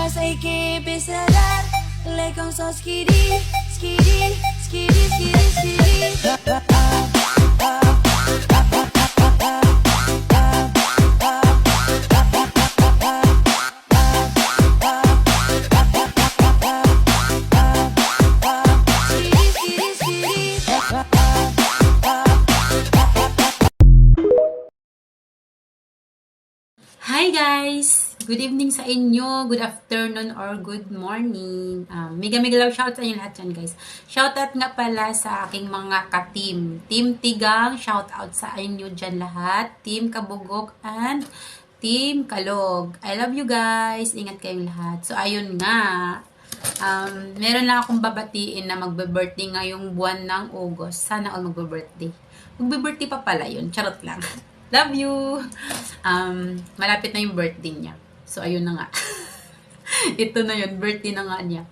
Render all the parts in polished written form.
mas ay kipisalar. Lekong so skidi, skidi, skidi, skidi, skidi. Hi guys! Good evening sa inyo, good afternoon, or good morning. Mega love shout sa inyo lahat dyan guys. Shout out nga pala sa aking mga ka-team. Team Tigang, shout out sa inyo dyan lahat. Team Kabugok and Team Kalog. I love you guys. Ingat kayong lahat. So ayun nga. Meron lang akong babatiin na magbe-birthday ngayong buwan ng August. Sana all magbe-birthday. Magbe-birthday pa pala yun. Charot lang. Love you! Malapit na yung birthday niya. So, ayun na nga. Ito na yun. Birthday na nga niya.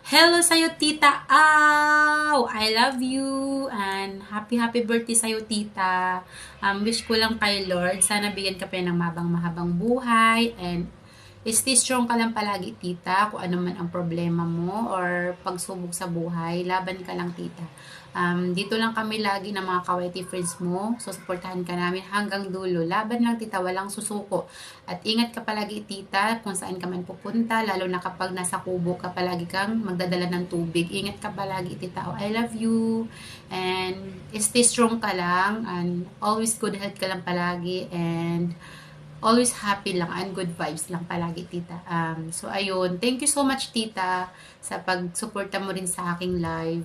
Hello sa'yo, Tita Au! I love you! And happy birthday sa'yo, Tita. Wish ko lang kay Lord. Sana bigyan ka pa ng mahabang buhay. And stay strong ka lang palagi, Tita. Kung ano man ang problema mo or pagsubok sa buhay, laban ka lang, Tita. Dito lang kami lagi ng mga kawaiti friends mo. So, supportahan ka namin hanggang dulo. Laban lang, Tita. Walang susuko. At ingat ka palagi, Tita, kung saan ka man pupunta. Lalo na kapag nasa kubo ka, palagi kang magdadala ng tubig. Ingat ka palagi, Tita. Oh, I love you. And stay strong ka lang. And always good health ka lang palagi. And always happy lang and good vibes lang palagi, Tita. So, ayun. Thank you so much, Tita, sa pag-suporta mo rin sa aking live.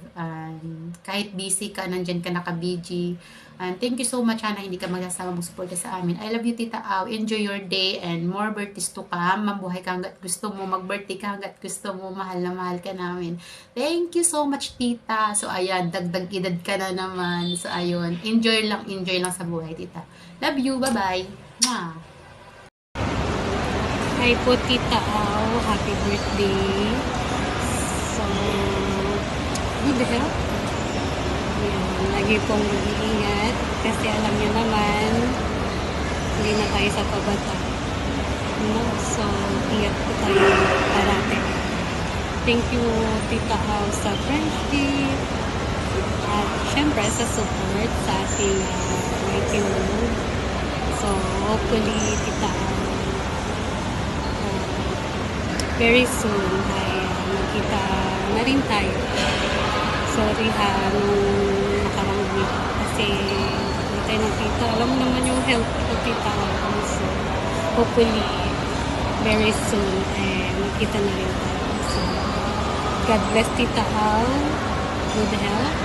Kahit busy ka, nandyan ka naka-BG. And thank you so much, Hana, hindi ka magsasama mag-suporta sa amin. I love you, Tita Au. Enjoy your day and more birthdays to come. Mabuhay ka hanggat gusto mo. Mag-birthday ka hanggat gusto mo. Mahal na mahal ka namin. Thank you so much, Tita. So, ayan. Dagdag edad ka na naman. So, ayun. Enjoy lang sa buhay, Tita. Love you. Bye-bye. Mwah. Hi po, Tita Au. Happy birthday. So, good health. Yan, lagi pong mag-iingat. Kasi alam niyo naman, hindi na tayo sa pabata. No? So, ingat po tayo parate. Thank you, Tita Au, sa friendship. At syempre, sa support sa ating waiting room. So, hopefully, Tita Au, very soon ay magkita na rin tayo. Sorry ha, nung nakarang week. Kasi hindi tayo nakita. Alam mo naman yung health ko, Tita. So, hopefully, very soon, magkita na rin tayo. So, God bless, Tita Au. Good health.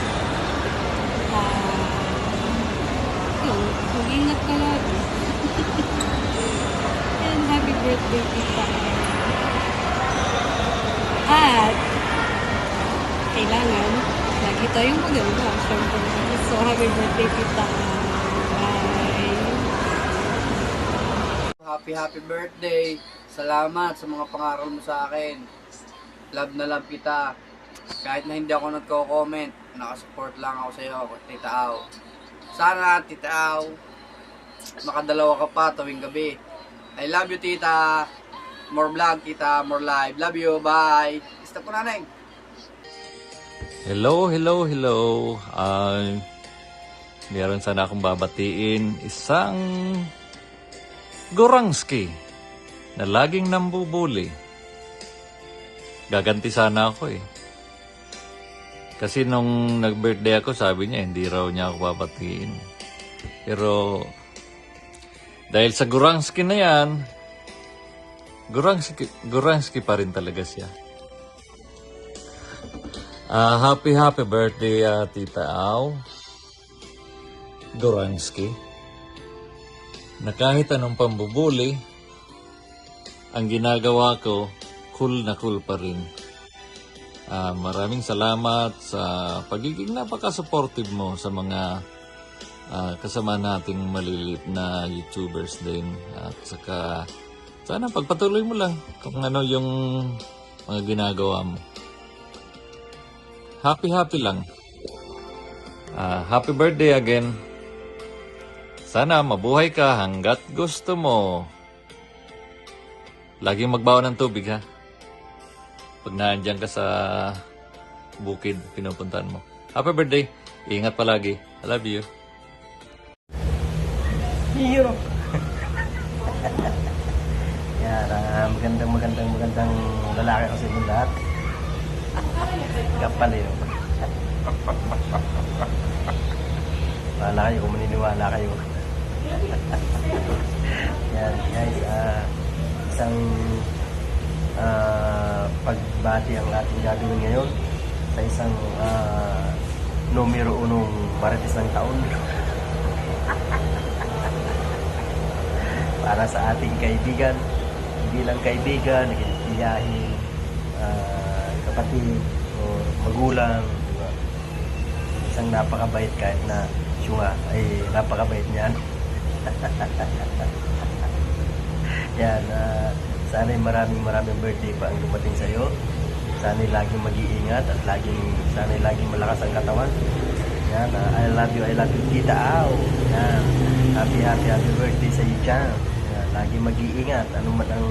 Mag-ingat ka lang. And happy birthday, Tita Au. At kailangan lagi tayong maganda. So, happy birthday, Tita. Bye! Happy birthday! Salamat sa mga pangaral mo sa akin. Love na love kita. Kahit na hindi ako nagko-comment, nakasupport lang ako sa iyo, Tita Au. Sana, Tita Au, makadalawa ka pa tuwing gabi. I love you, Tita. More vlog kita, more live. Love you, bye. Stop po, nanay. Hello. Meron sana akong babatiin isang Gorangski na laging nambubuli. Gaganti sana ako eh. Kasi nung nag-birthday ako, sabi niya, hindi raw niya ako babatiin. Pero dahil sa Gorangski na yan, Gorangski pa rin talaga siya. Happy birthday, Tita Au. Gorangski. Na kahit anong pambubuli, ang ginagawa ko, cool na cool pa rin. Maraming salamat sa pagiging napaka-supportive mo sa mga kasama nating maliliit na YouTubers din. At saka sana pagpatuloy mo lang kung ano yung mga ginagawa mo. Happy lang. Happy birthday again. Sana mabuhay ka hanggat gusto mo. Laging magbawa ng tubig, ha? pag naandyan ka sa bukid, pinupuntahan mo. Happy birthday! Ingat palagi. I love you. Iyo. Yan, magandang lalaki kasi yung lahat. Kapal yun. Wala kayo kung maniniwala kayo. Yan, guys, isang pagbati ang ating gagawin ngayon sa isang numero unong marites ng taon. Para sa ating kaibigan, bilang kaibigan, naging tiyahin, kapatid, o magulang, diba? Isang napakabait kahit na siya nga ay napakabait niyan. Yan, sana'y maraming birthday pa ang dumating sa'yo. Sana'y laging mag-iingat at sana'y laging malakas ang katawan. Yan, I love you, Tita Au. Yan, happy birthday sa iyo dyan. Yan, laging mag-iingat. Ano man ang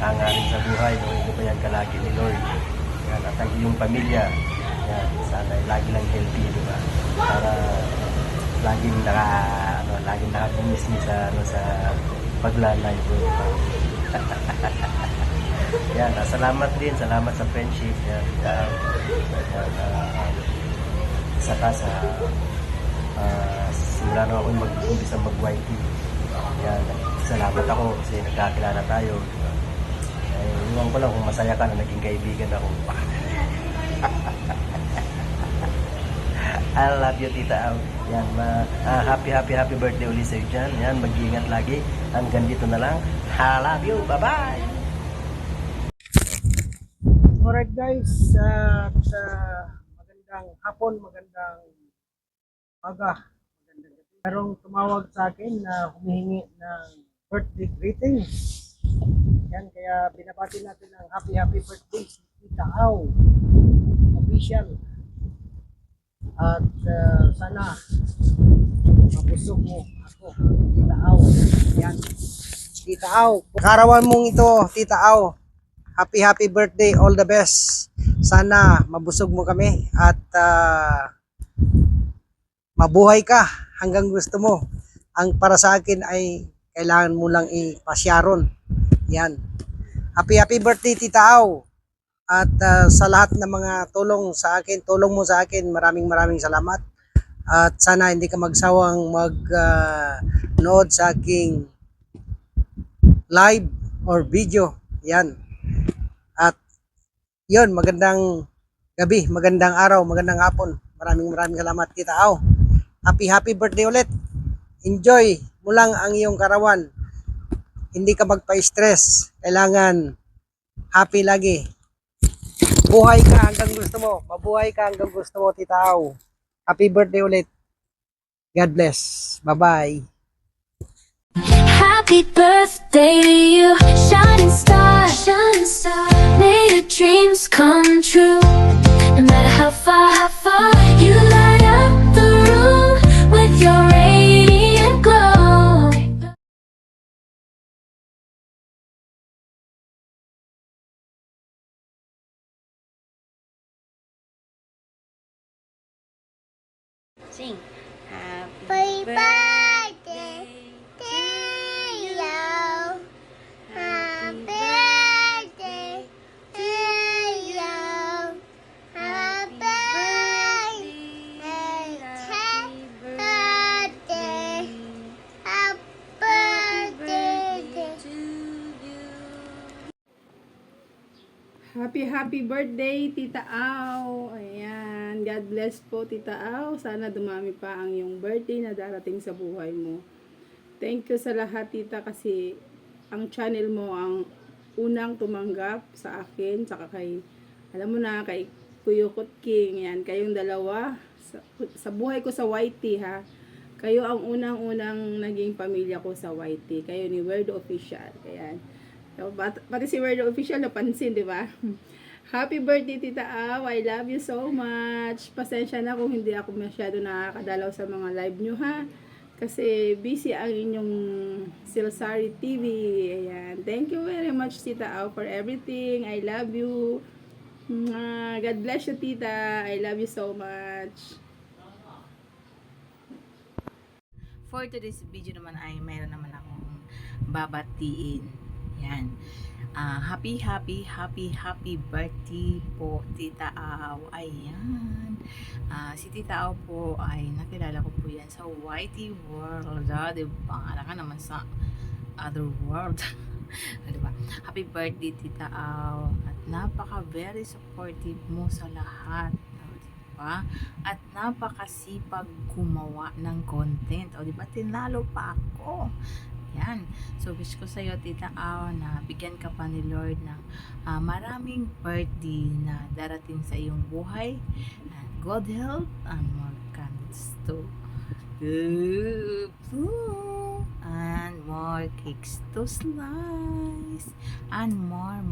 hangarin sa buhay, no? Ito yan kalagi ni Lord. Yan, at ang iyong pamilya. Yan, sana'y lagi lang healthy, di ba? Para laging nakabumismi sa paglalay ko. Yan, salamat sa friendship. Yan, saka sa simula na ako mag-umpisa mag-YT. Yan, salamat ako kasi nagkakilala tayo. Iwan ko lang kung masaya ka na naging kaibigan ako. I love you, Tita Au. Yan, happy birthday ulit sa'yo dyan. Yan, mag-iingat lagi. Hanggang dito na lang. I love you. Bye-bye! Alright guys, magandang hapon, magandang umaga, magandang gabi. Merong tumawag sa akin na humihingi ng birthday greetings. Yan, kaya binabati natin ng happy birthday si Tita Au official. At sana mabusog mo ako, Tita Au. Yan, Tita Au, karawan mong ito, Tita Au. Happy birthday, all the best. Sana mabusog mo kami at mabuhay ka hanggang gusto mo. Ang para sa akin ay kailangan mo lang ipasyaron. Yan. Happy birthday, Tita Au. At sa lahat ng mga tulong mo sa akin, maraming salamat. At sana hindi ka magsawang mag-nood sa aking live or video. Yan. At yun, magandang gabi, magandang araw, magandang hapon. Maraming salamat, Tita Au. Happy birthday ulit. Enjoy mo lang ang iyong karawan. Hindi ka magpa-stress. Kailangan happy lagi. Buhay ka hanggang gusto mo. Mabuhay ka hanggang gusto mo, Tita Au. Happy birthday ulit. God bless. Bye-bye. Happy birthday to you, shining star, may your dreams come true. No matter how far you light up the room with your radiant glow. Sing. Happy birthday to you. Happy birthday to you. Happy birthday. Happy birthday. Happy birthday to Happy birthday, Tita Au. Ayan, God bless po, Tita Au. Sana dumami pa ang iyong birthday na darating sa buhay mo. Thank you sa lahat, Tita, kasi ang channel mo ang unang tumanggap sa akin, saka kay, alam mo na, kay Kuyukot King. Yan, kayong dalawa sa buhay ko sa YT, ha. Kayo ang unang-unang naging pamilya ko sa YT. Kayo ni Word Official. Ayan. So, pati si Word Official napansin, di ba? Happy birthday, Tita Au. I love you so much. Pasensya na kung hindi ako masyado nakakadalaw sa mga live nyo, ha. Kasi busy ang inyong Silsari TV. Ayan. Thank you very much, Tita Au, for everything. I love you. God bless you, Tita. I love you so much. For today's video naman ay mayroon naman akong babatiin. Yan. Happy birthday po, Tita Au. Ayan. Si Tita Au po ay nakilala ko po yan sa YT World. Diba? Alam ka naman sa other world. Diba? Happy birthday, Tita Au. At napaka very supportive mo sa lahat. Diba? At napakasipag gumawa ng content. O diba, tinalo pa ako. Yan. So, wish ko sa'yo, Tita Au, na bigyan ka pa ni Lord ng maraming birthday na darating sa iyong buhay. And good health and more candles to and more cakes to slice and more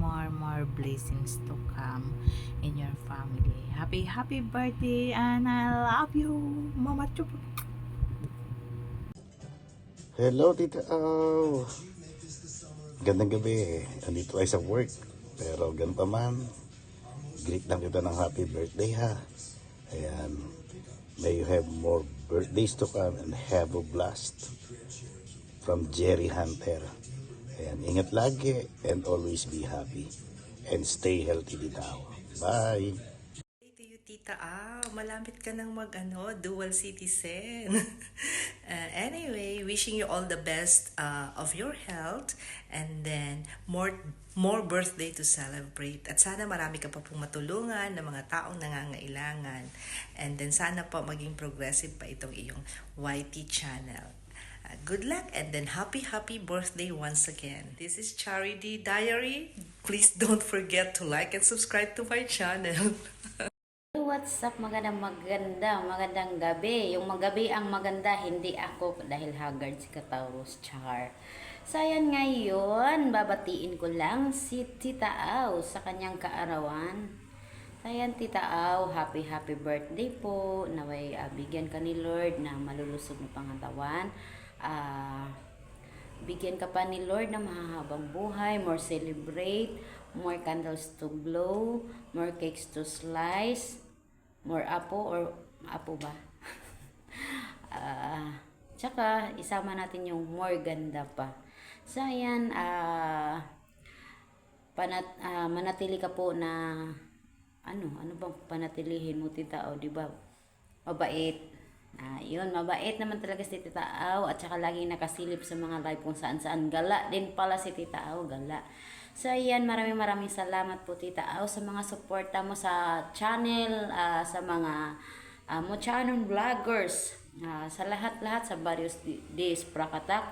blessings to come in your family. Happy birthday and I love you, Mama Chup. Hello, Tita Au. Gandang gabi. Andito tayo sa work. Pero ganito man, greet lang kita ng happy birthday, ha. Ayan. May you have more birthdays to come and have a blast. From Jerry Hunter. Ayan. Ingat lagi and always be happy. And stay healthy, Tita Au. Bye. To you, Tita Au, malapit ka ng dual citizen. Anyway, wishing you all the best of your health and then more birthday to celebrate. At sana marami ka pa pong matulungan ng mga taong nangangailangan. And then sana po maging progressive pa itong iyong YT channel. Good luck and then happy birthday once again. This is Charity Diary. Please don't forget to like and subscribe to my channel. What's up? Magandang gabi. Yung magabi ang maganda, hindi ako dahil haggard si Kataurus Char. So, ayan ngayon, babatiin ko lang si Tita Au sa kanyang kaarawan. So, ayan, Tita Au, happy birthday po. Naway bigyan ka ni Lord na malulusog na pangatawan. Bigyan ka pa ni Lord na mahahabang buhay, more celebrate, more candles to blow, more cakes to slice, more apo ba? Tsaka isama natin yung more ganda pa. So ayan, manatili ka po na ano bang panatilihin mo, Tita Au, di ba? Mabait. Yun, mabait naman talaga si Tita Au at saka laging nakasilip sa mga live kung saan-saan. Gala din pala si Tita Au, gala. So, ayan, maraming salamat po, Tita Au, sa mga suporta mo sa channel, sa mga channel vloggers, sa lahat-lahat, sa various days prakatak.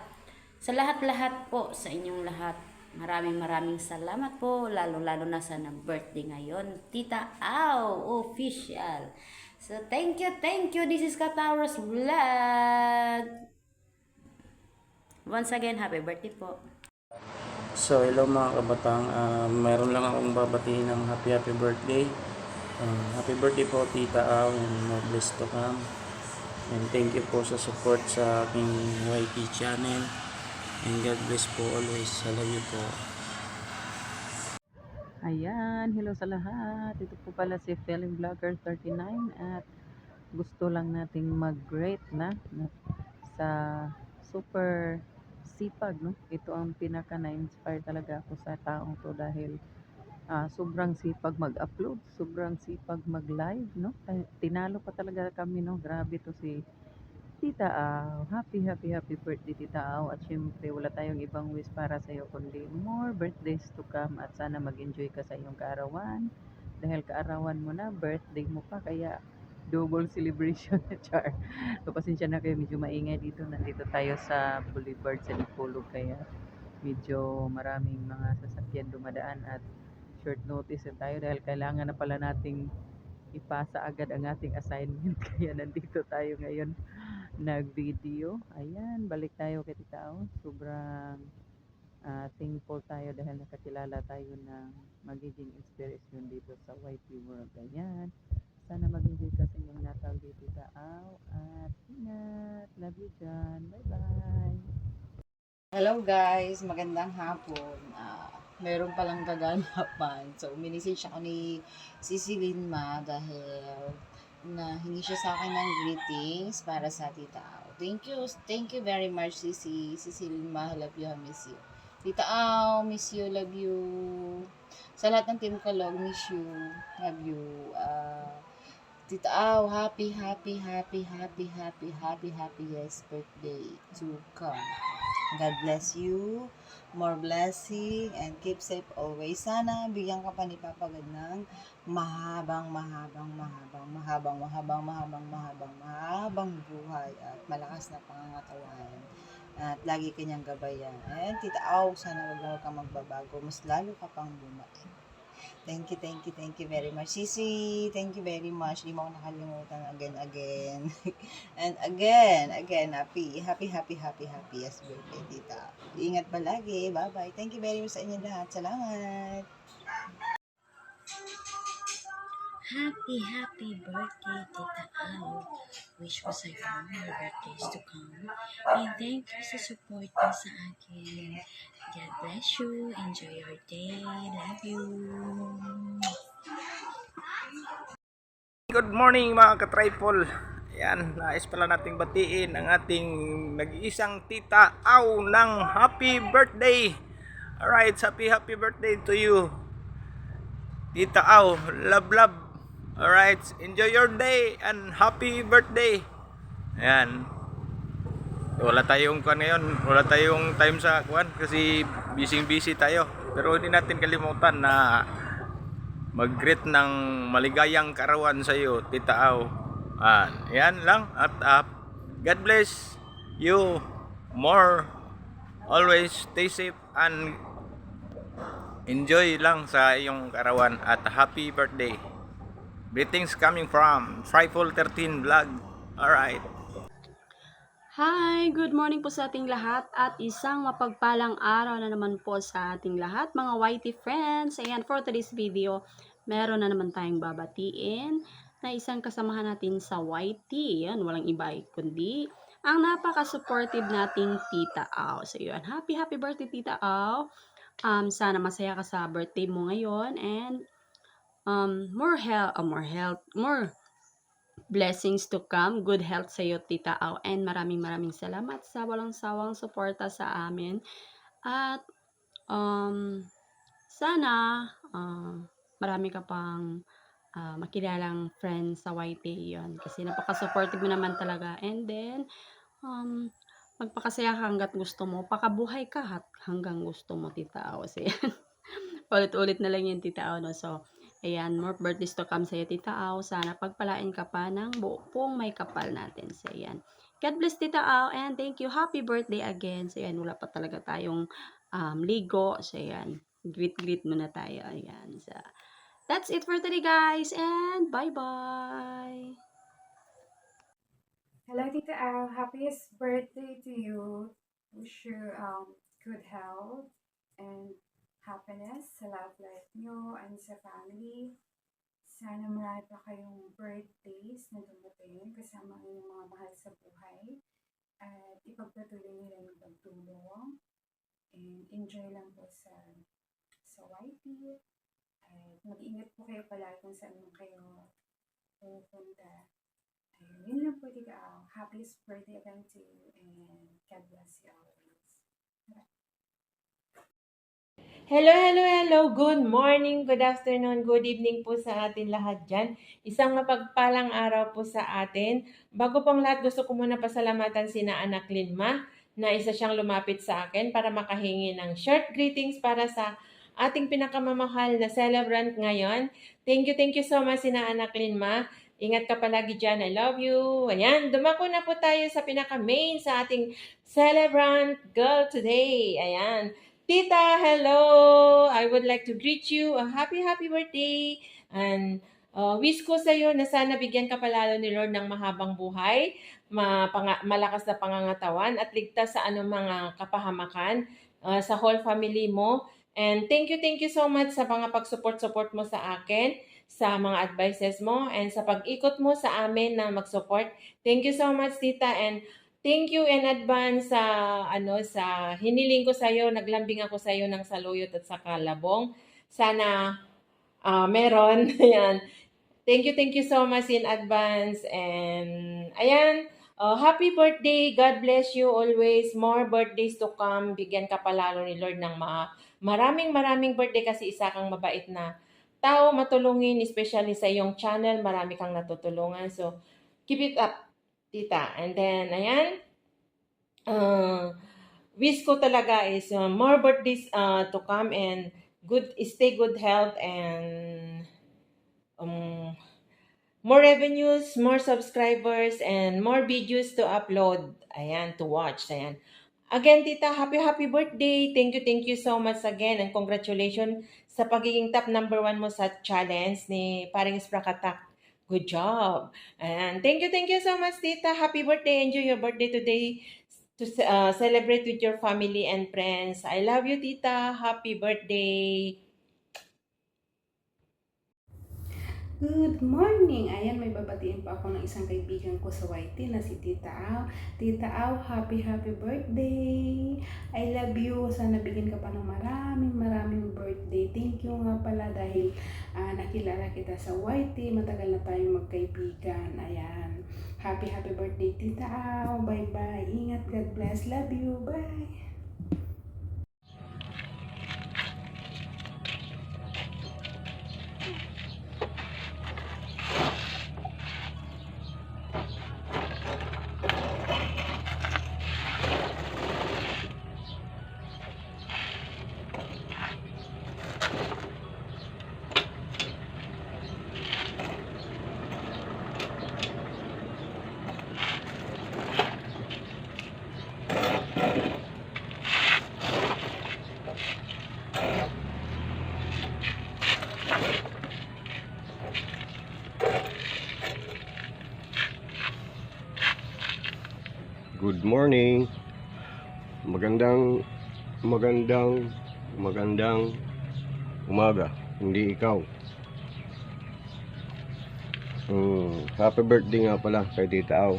Sa lahat-lahat po, sa inyong lahat, maraming salamat po, lalo na sa birthday ngayon, Tita Au official. So, thank you. This is Kataurus Vlog. Once again, happy birthday po. So, hello mga kabatang, meron lang akong babatiin ng happy birthday. Happy birthday po, Tita Au, and more blessed to come. And thank you po sa support sa aking YT channel. And God bless po always. I love you po. Ayan, hello sa lahat. Ito po pala si Feeling Vlogger 39 at gusto lang nating mag-rate na sa super sipag, no? Ito ang pinaka na-inspire talaga ako sa taong to dahil sobrang sipag mag-upload, sobrang sipag mag-live, no? Tinalo pa talaga kami, no? Grabe to si Tita Au. Happy birthday, Tita Au. At syempre, wala tayong ibang wish para sa iyo kundi more birthdays to come at sana mag-enjoy ka sa iyong kaarawan. Dahil kaarawan mo na, birthday mo pa, kaya double celebration na char. So, pasensya na kayo, medyo maingay dito. Nandito tayo sa Boulevard sa Dipolog, kaya medyo maraming mga sasakyan dumadaan at short notice na tayo dahil kailangan na pala nating ipasa agad ang ating assignment. Kaya nandito tayo ngayon nag-video. Ayan, balik tayo kay Tita Au. Sobrang thankful tayo dahil nakakilala tayo ng magiging inspiration dito sa YT World. Ayan. Sana mag-enjoy ka sa inyong Natal Day, Tita Au. At ingat. Love you dyan. Bye-bye. Hello guys, magandang hapon. Meron palang kaganapan. So, minisage ako ni Sisi Linma dahil hingi siya sa akin ng greetings para sa Tita Au. Thank you very much Sisi Linma, I love you, I miss you. Tita Au, miss you, love you. Sa lahat ng Team Kalog, miss you, love you. Tita Au, happy yes birthday to come. God bless you, more blessing, and keep safe always. Sana bigyan ka pa ni Papa God ng mahabang buhay at malakas na pangangatawan. At lagi kanyang gabayan. And Tita Au, sana wag kang magbabago. Mas lalo ka pang bumait. Thank you very much. Sisi, thank you very much. Di mo ako nakalimutan again. And again, happy yes birthday, Tita. Ingat palagi. Bye-bye. Thank you very much sa inyo lahat. Salamat. Happy birthday, Tita Au. Wish ko sa'yo more birthdays to come. And thank you sa support mo sa akin. God bless you. Enjoy your day. Love you. Good morning mga ka-tripol. Ayan, nais pala nating batiin ang ating nag-iisang Tita Au ng happy birthday. Alright, happy birthday to you, Tita Au. Love. Alright, enjoy your day and happy birthday. Ayan. Wala tayong time sa kuan kasi busy tayo. Pero hindi natin kalimutan na mag-greet ng maligayang karawan sa iyo, Tita Au. Yan lang at God bless you more. Always stay safe and enjoy lang sa iyong karawan at happy birthday. Greetings coming from Trifle 13 Vlog. Alright. Hi! Good morning po sa ating lahat at isang mapagpalang araw na naman po sa ating lahat mga YT friends. Ayan, for today's video, meron na naman tayong babatiin na isang kasamahan natin sa YT. Yan, walang iba kundi ang napaka-supportive nating Tita Au. So yun, happy birthday Tita Au. Sana masaya ka sa birthday mo ngayon and more blessings to come. Good health sa iyo, Tita Au. And maraming salamat sa walang sawang suporta sa amin. At sana marami ka pang makilalang friends sa YT yun. Kasi napaka-supportive mo naman talaga. And then, magpakasaya ka hanggat gusto mo. Pakabuhay ka hanggang gusto mo, Tita Au. Kasi ulit-ulit na lang yun, Tita Au. No? So, ayan, more birthdays to come sa'yo, Tita Au. Sana pagpalain ka pa ng buong may kapal natin. So, ayan. God bless, Tita Au. And thank you. Happy birthday again. So, ayan, wala pa talaga tayong ligo. So, ayan. Greet muna tayo. Ayan. So, that's it for today, guys. And bye-bye. Hello, Tita Au. Happiest birthday to you. Wish you good health and happiness sa love life nyo and sa family. Sana marami pa kayong birthdays na dumating kasama ang inyong mga mahal sa buhay. At ipagpatuloy nila yung pagtulong. And enjoy lang po sa YT. At mag-ingat po kayo palagi kung saan mo kayo pupunta. Ayun, yun lang po, Tita Au. Happiest birthday again to you and God bless you always. Bye. Hello. Good morning, good afternoon, good evening po sa atin lahat dyan. Isang mapagpalang araw po sa atin. Bago pong lahat, gusto ko muna pasalamatan sina Anak Linma na isa siyang lumapit sa akin para makahingi ng short greetings para sa ating pinakamamahal na celebrant ngayon. Thank you so much sina Anak Linma. Ingat ka palagi dyan. I love you. Ayan, dumako na po tayo sa pinaka-main sa ating celebrant girl today. Ayan. Tita, hello! I would like to greet you a happy birthday and wish ko sa iyo na sana bigyan ka palalo ni Lord ng mahabang buhay, malakas na pangangatawan at ligtas sa anong mga kapahamakan sa whole family mo. And thank you so much sa mga pag-support mo sa akin, sa mga advices mo, and sa pag-ikot mo sa amin na mag-support. Thank you so much, tita, and thank you in advance sa sa hiniling ko sa iyo, naglambing ako sa iyo ng saluyot at saka labong. Sana meron. Ayan. Thank you so much in advance. And ayan, happy birthday. God bless you always. More birthdays to come. Bigyan ka palalo ni Lord ng maraming birthday kasi isa kang mabait na tao, matulungin, especially sa iyong channel. Marami kang natutulungan. So, keep it up, tita. And then, ayan, wish ko talaga is more birthdays to come and stay good health and more revenues, more subscribers, and more videos to upload. Ayan, to watch. Ayan. Again, tita, happy birthday. Thank you so much again. And congratulations sa pagiging top number 1 mo sa challenge ni Paring Sprakatak. Good job. And thank you so much, tita. Happy birthday. Enjoy your birthday today to celebrate with your family and friends. I love you, tita. Happy birthday. Good morning! Ayan, may babatiin pa ako ng isang kaibigan ko sa YT na si Tita Au. Tita Au, happy birthday! I love you. Sana bigyan ka pa ng maraming birthday. Thank you nga pala dahil nakilala kita sa YT. Matagal na tayong magkaibigan. Ayan. Happy birthday, Tita Au. Bye-bye. Ingat. God bless. Love you. Bye! Good morning. Magandang umaga. Hindi ikaw. Happy birthday nga pala kay Tita Au.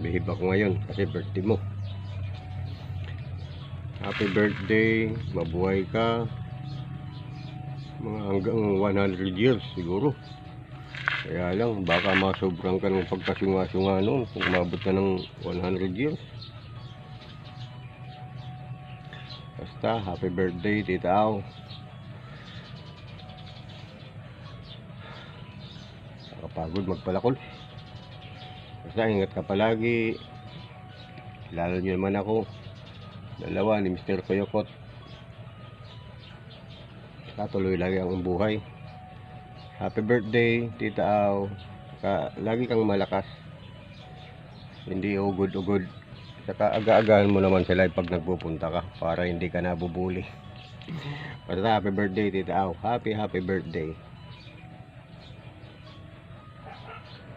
Bihib ako ngayon kasi birthday mo. Happy birthday. Mabuhay ka. Mga hanggang 100 years siguro. Kaya lang, baka masobrang ka ng pagkasunga-sunga noon kung umabot ka ng 100 years. Basta, happy birthday, Tita Au. Nakapagod magpalakol. Basta, ingat ka palagi. Lalo nyo naman ako. Dalawa ni Mr. Koyokot. Katuloy lagi ang buhay. Happy birthday, Tita Au. Lagi kang malakas. Hindi ugod-ugod. Saka aga-agahan mo naman sila pag nagpupunta ka para hindi ka nabubuli. Basta happy birthday, Tita Au. Happy birthday.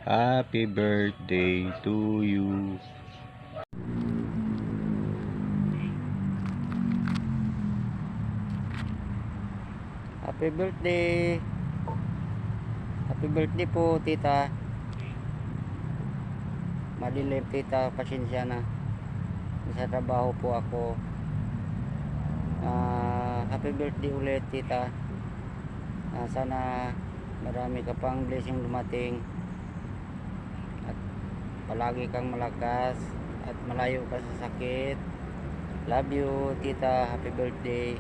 Happy birthday to you. Happy birthday. Happy birthday po, tita. Madilim, tita. Pasensya na. Sa trabaho po ako. Happy birthday ulit, tita. Sana marami ka pang blessing dumating. At palagi kang malakas. At malayo ka sa sakit. Love you, tita. Happy birthday.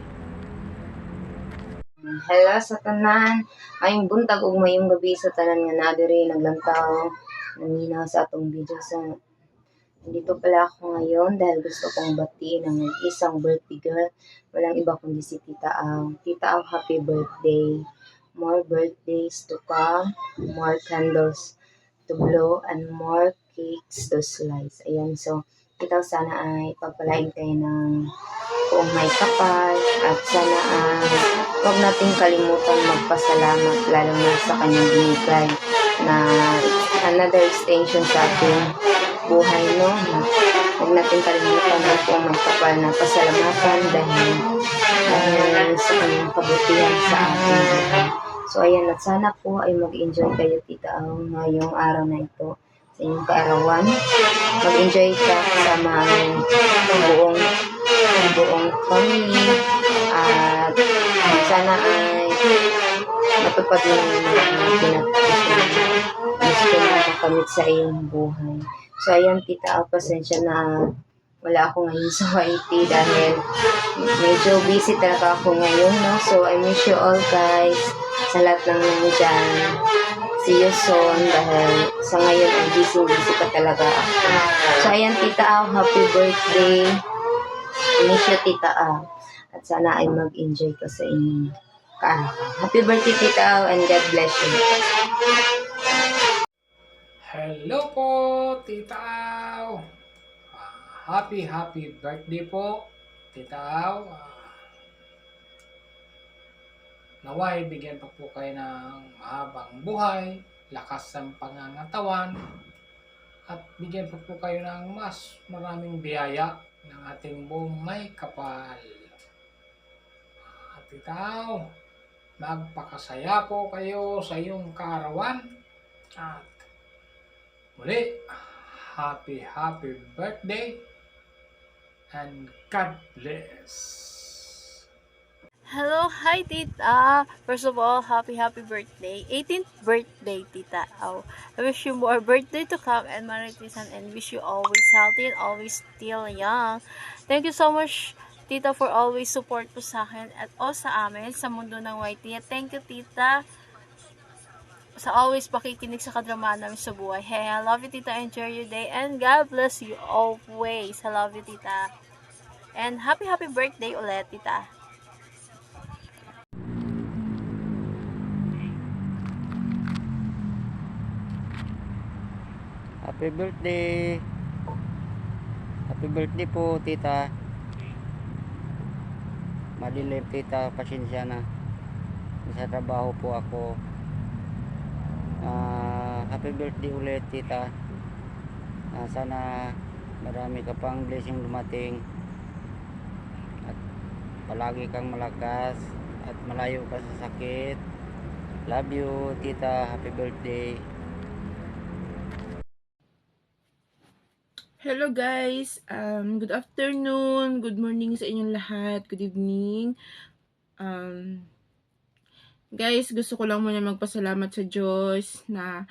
Hello sa tanan. Ayong buntag ug mayong gabi sa tanan nga nadiri naglantaw naninaw sa atong video sa dito pala ako ngayon dahil gusto kong batiin ang isang birthday girl. Walang iba kundi si Tita Au. Tita Au, happy birthday. More birthdays to come, more candles to blow, and more cakes to slice. Ayan, so Tita Au, sana ay pagpalain kayo ng kung may kapal at sana huwag nating kalimutan magpasalamat lalo na sa kanyang binigay na another extension sa ating buhay, no? Huwag nating kalimutan na kung may kapal na pasalamatan dahil dahil sa kanyang kabutihan sa ating buhay. So ayan, at sana po ay mag-enjoy kayo, Tita Au, ngayong araw na ito sa inyong kaarawan. Mag-enjoy ka kasama ang buong family at sana ay matupad mo yung gusto mo makamit sa iyong buhay. So ayan, Tita Au, pasensya na wala ako ngayon sa YT dahil medyo busy talaga ako ngayon, no? So I wish you all guys, sa lahat ng nandyan, see you soon dahil sa ngayon ay busy pa talaga ako. So ayan, Tita Au, happy birthday. I miss you, Tita Au. At sana ay mag-enjoy ka sa inyong kaarawan. Happy birthday, Tita Au, and God bless you. Hello po, Tita Au. Happy birthday po, Tita Au. Naway, bigyan pa po kayo ng mahabang buhay, lakas ng pangangatawan, at bigyan pa po kayo ng mas maraming biyaya ng ating buong may kapal. At Tita Au, magpakasaya po kayo sa iyong kaarawan. At muli, happy birthday and God bless. Hello, hi Tita. First of all, happy birthday. 18th birthday, Tita Au. I wish you more birthday to come and maritisan and wish you always healthy and always still young. Thank you so much, Tita, for always support po sa akin at o sa amin sa mundo ng YT. Thank you, Tita, sa always pakikinig sa kadramaan namin sa buhay. Hey, I love you, Tita. Enjoy your day and God bless you always. I love you, Tita. And happy birthday ulit, Tita. Happy birthday. Happy birthday po, Tita. Madilim, Tita. Pasensya na. Sa trabaho po ako. Happy birthday ulit, Tita. Sana marami ka pang blessing dumating at palagi kang malakas at malayo ka sa sakit. Love you, Tita. Happy birthday. Hello guys, good afternoon, good morning sa inyong lahat, good evening. Guys, gusto ko lang muna magpasalamat sa Diyos na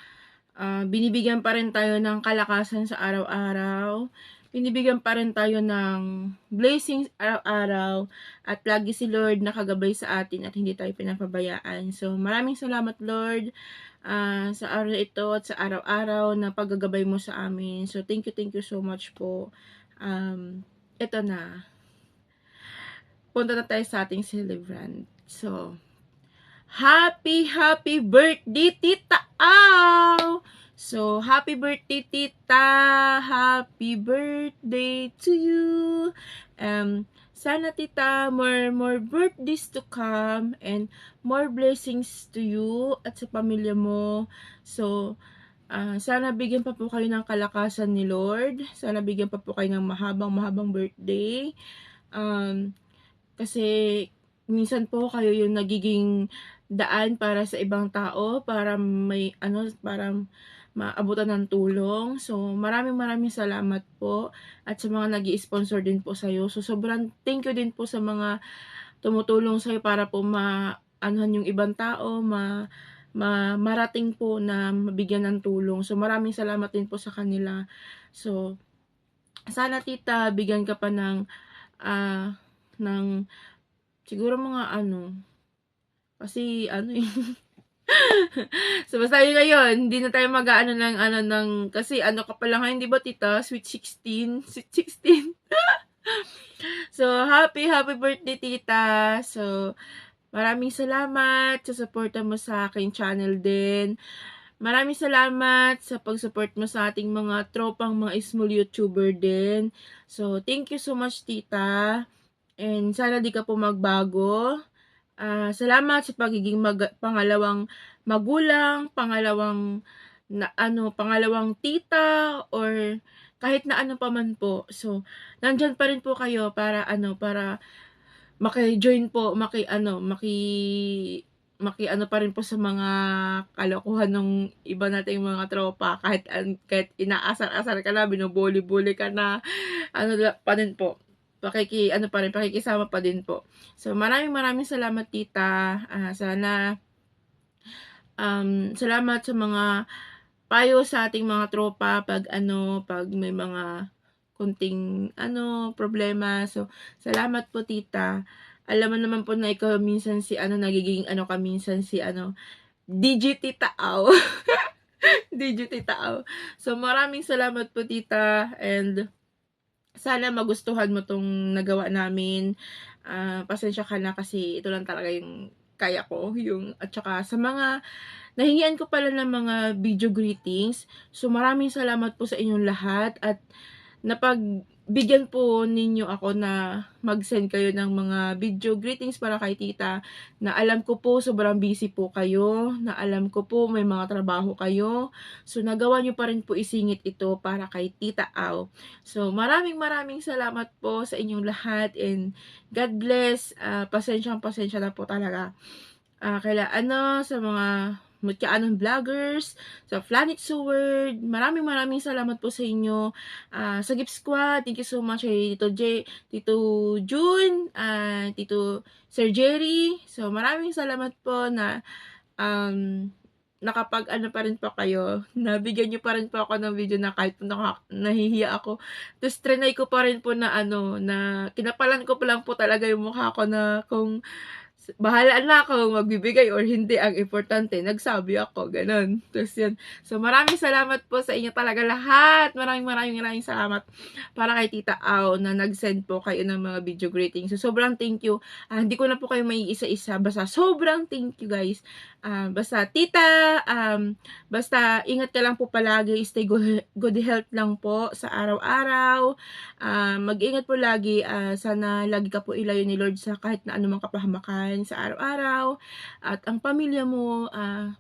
binibigyan pa rin tayo ng kalakasan sa araw-araw. Binibigyan pa rin tayo ng blessings araw-araw. At lagi si Lord nakagabay sa atin at hindi tayo pinapabayaan. So, maraming salamat Lord sa araw ito at sa araw-araw na paggagabay mo sa amin. So, thank you so much po. Ito na. Punta na tayo sa ating celebrant. So, happy birthday, Tita Au! So, happy birthday, Tita! Happy birthday to you! Sana, Tita, more birthdays to come and more blessings to you at sa pamilya mo. So, sana bigyan pa po kayo ng kalakasan ni Lord. Sana bigyan pa po kayo ng mahabang birthday. Kasi, minsan po kayo yung nagiging daan para sa ibang tao, para para maabutan ng tulong. So, maraming salamat po at sa mga nag-i-sponsor din po sa'yo. So, sobrang thank you din po sa mga tumutulong sa'yo para po maanuhan yung ibang tao, marating po na mabigyan ng tulong. So, maraming salamat din po sa kanila. So, sana, Tita, bigyan ka pa ng siguro mga kasi so basta yun na yun, hindi na tayo mag-aano ng kasi ka pa lang ngayon, di ba, Tita? Sweet 16. So, happy birthday, Tita. So, maraming salamat sa suporta mo sa aking channel din. Maraming salamat sa pag-support mo sa ating mga tropang mga small YouTuber din. So, thank you so much, Tita. And sana di ka po magbago. Salamat sa pagiging pangalawang magulang, pangalawang tita, or kahit na ano pa man po. So, nandyan pa rin po kayo para maki-join po, maki pa rin po sa mga kalokohan ng iba nating mga tropa, kahit inaasar-asar ka na, binubuli-buli ka na, pa din po. Pakikisama pa din po. So, maraming salamat, tita. Sana, salamat sa mga payo sa ating mga tropa pag may mga kunting problema. So, salamat po, tita. Alam mo naman po na ikaw minsan nagiging ka minsan Digititaaw. Digititaaw. So, maraming salamat po, tita, and sana magustuhan mo tong nagawa namin. Pasensya ka na kasi ito lang talaga yung kaya ko, at saka sa mga nahingian ko pala ng mga video greetings. So, maraming salamat po sa inyong lahat, at napagbigyan po ninyo ako na mag-send kayo ng mga video greetings para kay tita, na alam ko po sobrang busy po kayo, na alam ko po may mga trabaho kayo. So, nagawa nyo pa rin po isingit ito para kay Tita Au. So, maraming salamat po sa inyong lahat, and God bless. Pasensya na po talaga. Sa mga Mutyaanong vloggers, sa Planet Sword, maraming salamat po sa inyo. Sa Gift Squad, thank you so much kay Tito June, Tito Sir Jerry. So, maraming salamat po na nakapag pa rin po kayo, nabigyan nyo pa rin po ako ng video na kahit po nahihiya ako. Tapos, trinay ko pa rin po na na kinapalan ko pa lang po talaga yung mukha ko na kung bahala na ako magbibigay or hindi, ang importante nagsabi ako, ganun. Tapos yun. So, maraming salamat po sa inyo talaga lahat. Maraming salamat para kay Tita Au na nag-send po kayo ng mga video greetings. So, sobrang thank you. Hindi ko na po kayo may isa-isa. Basta sobrang thank you, guys. Basta tita, basta ingat ka lang po palagi. Stay good health lang po sa araw-araw. Mag-ingat po lagi. Sana lagi ka po ilayo ni Lord sa kahit na anumang kapahamakan sa araw-araw, at ang pamilya mo.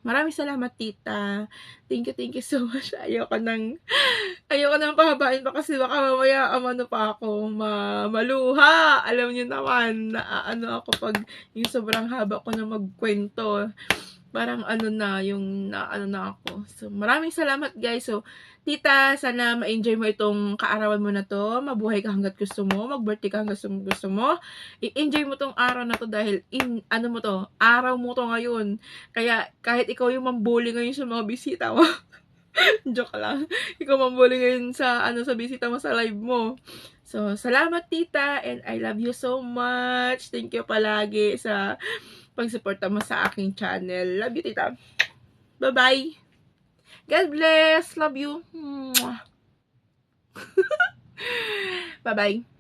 Maraming salamat, tita. Thank you so much. Ayoko nang pahabain pa kasi baka mamaya pa ako maluha. Alam niyo naman na ako pag yung sobrang haba ko na magkwento, parang na ako. So, maraming salamat, guys. So, tita, sana ma-enjoy mo itong kaarawan mo na to. Mabuhay ka hanggat gusto mo. Mag-birthday ka hanggat gusto mo. I-enjoy mo tong araw na to dahil araw mo to ngayon. Kaya kahit ikaw yung mambuli ngayon sa mga bisita mo. Joke lang. Ikaw mambuli ngayon sa bisita mo sa live mo. So, salamat, tita, and I love you so much. Thank you palagi sa pag-suporta mo sa aking channel. Love you, tita. Bye-bye. God bless. Love you. Bye-bye.